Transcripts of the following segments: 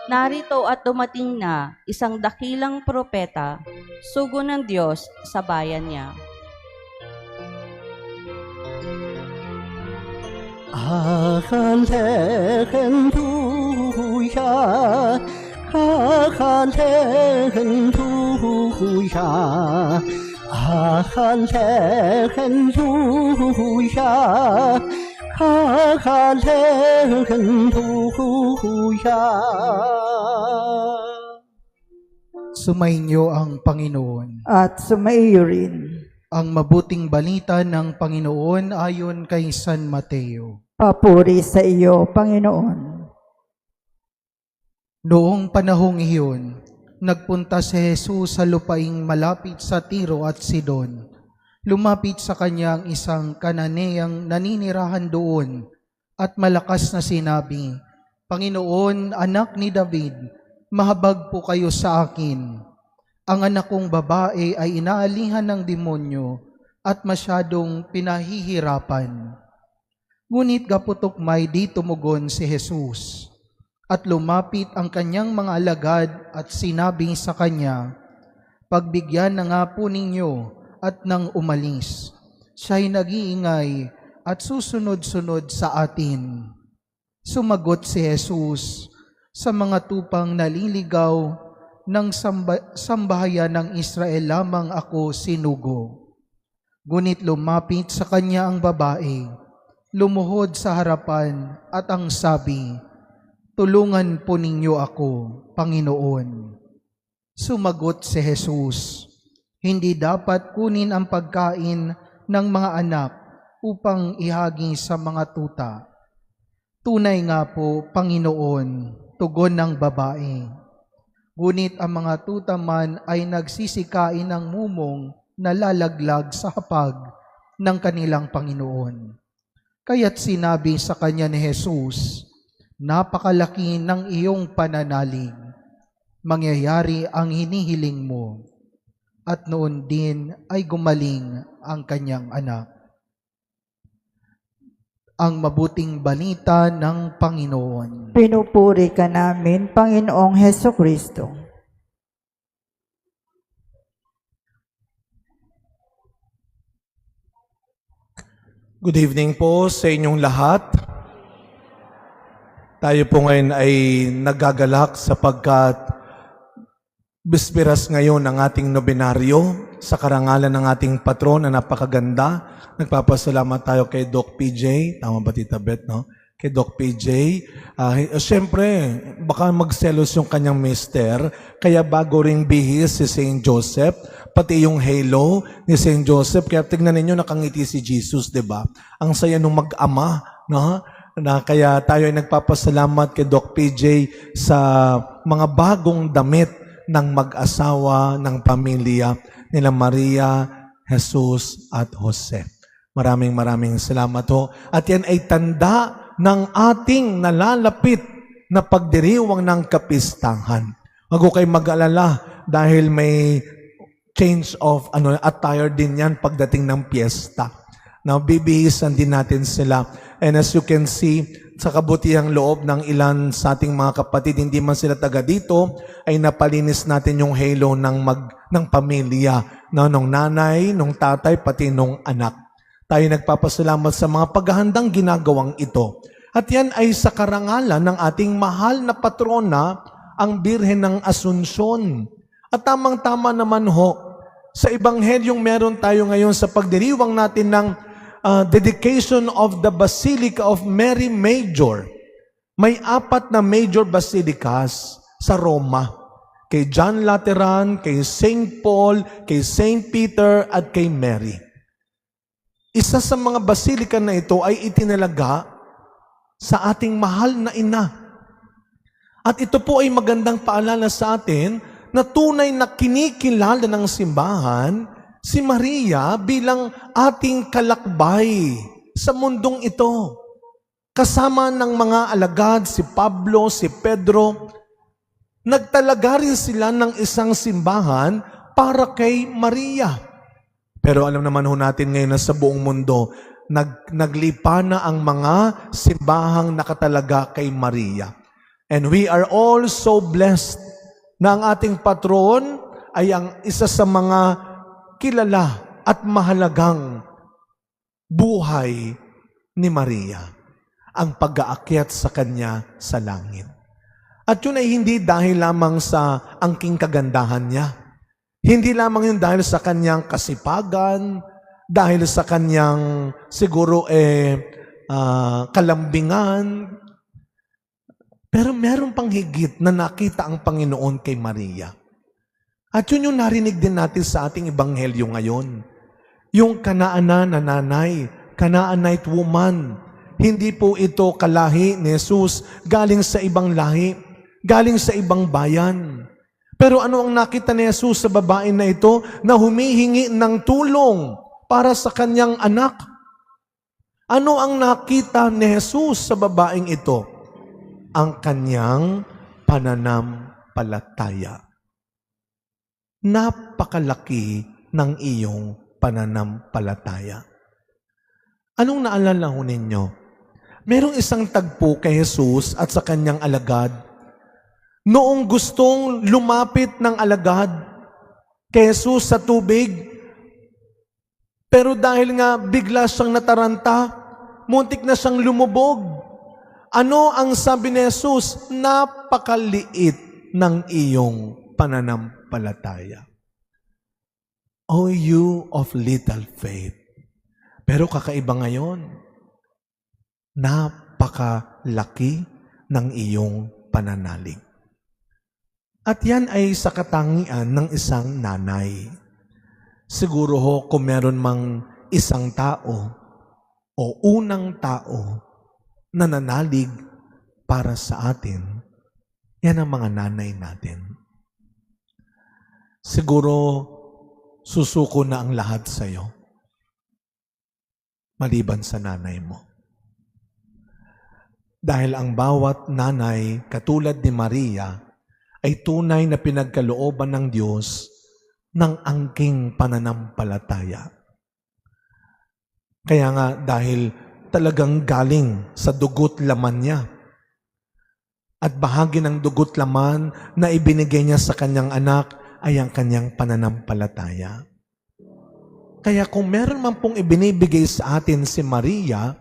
Narito at dumating na isang dakilang propeta, sugo ng Diyos sa bayan niya. Sumainyo ang Panginoon. At sumaiyo rin. Ang mabuting balita ng Panginoon ayon kay San Mateo. Papuri sa iyo, Panginoon. Noong panahong iyon, nagpunta si Jesus sa lupaing malapit sa Tiro at Sidon. Lumapit sa kanya ang isang Kananeyang naninirahan doon at malakas na sinabi, Panginoon, anak ni David, mahabag po kayo sa akin. Ang anak kong babae ay inaalihan ng demonyo at masyadong pinahihirapan. Ngunit gaputok may di tumugon si Jesus. At lumapit ang kanyang mga alagad at sinabi sa kanya, Pagbigyan na nga po ninyo at nang umalis. Siya'y nag-iingay at susunod-sunod sa atin. Sumagot si Jesus, sa mga tupang naliligaw ng sambahayan ng Israel lamang ako sinugo. Ngunit lumapit sa kanya ang babae, lumuhod sa harapan at ang sabi, Tulungan po ninyo ako, Panginoon. Sumagot si Jesus, Hindi dapat kunin ang pagkain ng mga anak upang ihagi sa mga tuta. Tunay nga po, Panginoon, tugon ng babae. Ngunit ang mga tuta man ay nagsisikain ng mumong na lalaglag sa hapag ng kanilang Panginoon. Kaya't sinabi sa kanya ni Jesus, Napakalaki ng iyong pananalig. Mangyayari ang hinihiling mo. At noon din ay gumaling ang kanyang anak. Ang mabuting balita ng Panginoon. Pinupuri ka namin, Panginoong Hesukristo. Good evening po sa inyong lahat. Tayo po ngayon ay nagagalak sapagkat bisperas ngayon ng ating nobenaryo sa karangalan ng ating patron na napakaganda. Nagpapasalamat tayo kay Doc PJ. Tama ba, Tita Beth, no? Kay Doc PJ. Siyempre, baka magselos yung kanyang mister. Kaya bago ring bihis si St. Joseph, pati yung halo ni St. Joseph. Kaya tignan ninyo, nakangiti si Jesus, di ba? Ang saya nung mag-ama, no? Na kaya tayo ay nagpapasalamat kay Doc PJ sa mga bagong damit ng mag-asawa ng pamilya nila Maria, Jesus at Jose. Maraming salamat ho. At yan ay tanda ng ating nalalapit na pagdiriwang ng kapistahan. Wag ko kayo mag-alala dahil may change of attire din yan pagdating ng piyesta. Now, bibihisan din natin sila. And as you can see, sa kabutihang loob ng ilan sa ating mga kapatid, hindi man sila taga dito, ay napalinis natin yung halo ng pamilya, no? Nung nanay, nung tatay, pati nung anak. Tayo nagpapasalamat sa mga paghahandang ginagawang ito. At yan ay sa karangalan ng ating mahal na patrona, ang Birhen ng Asunsyon. At tamang-tama naman ho, sa Ebanghelyong meron tayo ngayon sa pagdiriwang natin ng dedication of the Basilica of Mary Major. May 4 na major basilicas sa Roma. Kay John Lateran, kay St. Paul, kay St. Peter, at kay Mary. Isa sa mga basilika na ito ay itinalaga sa ating mahal na ina. At ito po ay magandang paalala sa atin na tunay na kinikilala ng simbahan si Maria bilang ating kalakbay sa mundong ito. kasama ng mga alagad, si Pablo, si Pedro, nagtalaga rin sila ng isang simbahan para kay Maria. Pero alam naman ho natin ngayon na sa buong mundo, naglipa na ang mga simbahang nakatalaga kay Maria. And we are all so blessed na ang ating patron ay ang isa sa mga kilala at mahalagang buhay ni Maria, ang pag-aakyat sa kanya sa langit. At yun ay hindi dahil lamang sa angking kagandahan niya. Hindi lamang yun dahil sa kanyang kasipagan, dahil sa kanyang siguro kalambingan. Pero meron pang higit na nakita ang Panginoon kay Maria. At yun yung narinig din natin sa ating ebanghelyo ngayon. Yung Kanaanan na nanay, Canaanite woman, hindi po ito kalahi ni Jesus, galing sa ibang lahi, galing sa ibang bayan. Pero ano ang nakita ni Jesus sa babae na ito na humihingi ng tulong para sa kanyang anak? Ano ang nakita ni Jesus sa babaeng ito? Ang kanyang pananampalataya. Napakalaki ng iyong pananampalataya. Anong naalala ho ninyo? Merong isang tagpo kay Jesus at sa kanyang alagad. Noong gustong lumapit ng alagad kay Jesus sa tubig, pero dahil nga bigla siyang nataranta, muntik na siyang lumubog. Ano ang sabi ni Jesus? Napakaliit ng iyong pananampalataya. O you of little faith. Pero kakaiba ngayon, napakalaki ng iyong pananalig. At yan ay sa katangian ng isang nanay. Siguro ho kung meron mang isang tao o unang tao na nanalig para sa atin, yan ang mga nanay natin. Siguro susuko na ang lahat sa iyo, maliban sa nanay mo. Dahil ang bawat nanay, katulad ni Maria, ay tunay na pinagkalooban ng Diyos ng angking pananampalataya. Kaya nga dahil talagang galing sa dugo't laman niya at bahagi ng dugo't laman na ibinigay niya sa kanyang anak ay ang kanyang pananampalataya. Kaya kung meron man pong ibinibigay sa atin si Maria,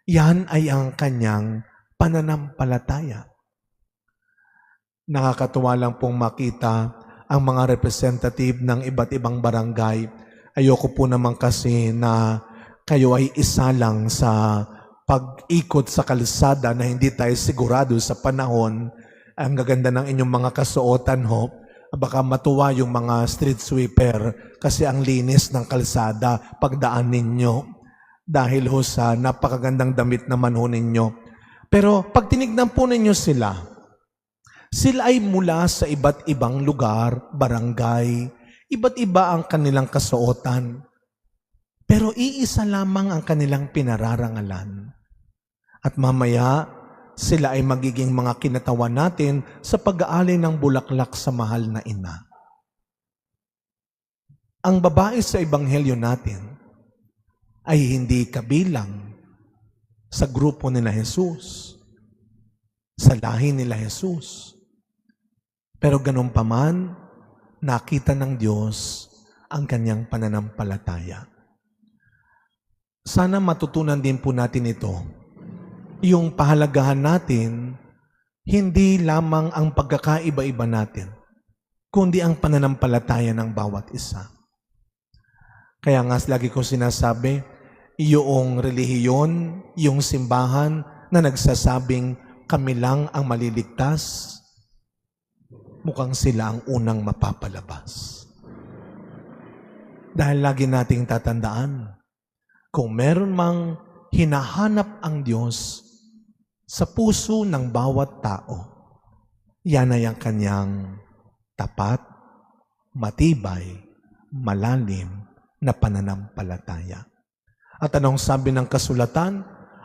yan ay ang kanyang pananampalataya. Nakakatuwa lang pong makita ang mga representative ng iba't ibang barangay. Ayoko po naman kasi na kayo ay isa lang sa pag-ikot sa kalsada na hindi tayo sigurado sa panahon. Ang gaganda ng inyong mga kasuotan ho, baka matuwa yung mga street sweeper kasi ang linis ng kalsada pagdaan ninyo dahil ho sa napakagandang damit naman ho ninyo. Pero pag tinignan po ninyo sila ay mula sa iba't ibang lugar, barangay, iba't iba ang kanilang kasuotan. Pero iisa lamang ang kanilang pinararangalan. At mamaya, sila ay magiging mga kinatawan natin sa pag-aalay ng bulaklak sa mahal na ina. Ang babae sa ebanghelyo natin ay hindi kabilang sa grupo nila Jesus, sa lahi nila Jesus. Pero ganun pa man, nakita ng Diyos ang kanyang pananampalataya. Sana matutunan din po natin ito. Yung pahalagahan natin, hindi lamang ang pagkakaiba-iba natin, kundi ang pananampalataya ng bawat isa. Kaya nga lagi ko sinasabi, yung relihiyon, yung simbahan na nagsasabing kami lang ang maliligtas, mukhang sila ang unang mapapalabas. Dahil lagi nating tatandaan, kung meron mang hinahanap ang Diyos sa puso ng bawat tao, yan ay ang kanyang tapat, matibay, malalim na pananampalataya. At anong sabi ng kasulatan?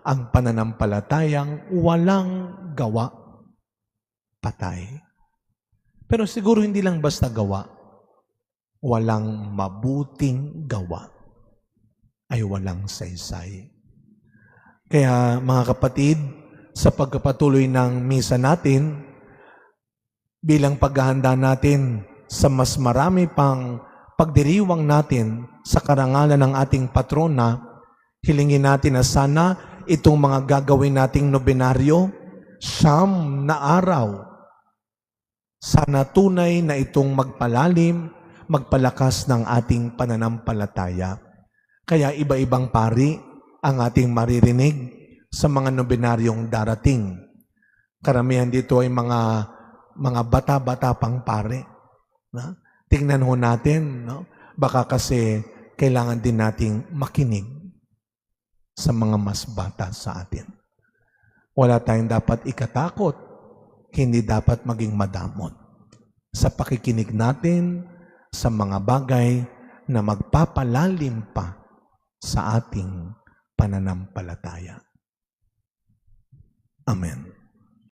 ang pananampalatayang walang gawa, patay. Pero siguro hindi lang basta gawa, walang mabuting gawa ay walang saysay. Kaya mga kapatid, sa pagpapatuloy ng misa natin, bilang paghahanda natin sa mas marami pang pagdiriwang natin sa karangalan ng ating patrona, hilingin natin na sana itong mga gagawin nating nobenaryo, 9 na araw, sana tunay na itong magpalalim, magpalakas ng ating pananampalataya. Kaya iba-ibang pari ang ating maririnig sa mga nobenaryong darating. Karamihan dito ay mga bata-bata pang pare. Na? Tingnan ho natin, no? Baka kasi kailangan din nating makinig sa mga mas bata sa atin. Wala tayong dapat ikatakot, hindi dapat maging madamot sa pakikinig natin sa mga bagay na magpapalalim pa sa ating pananampalataya. Amen.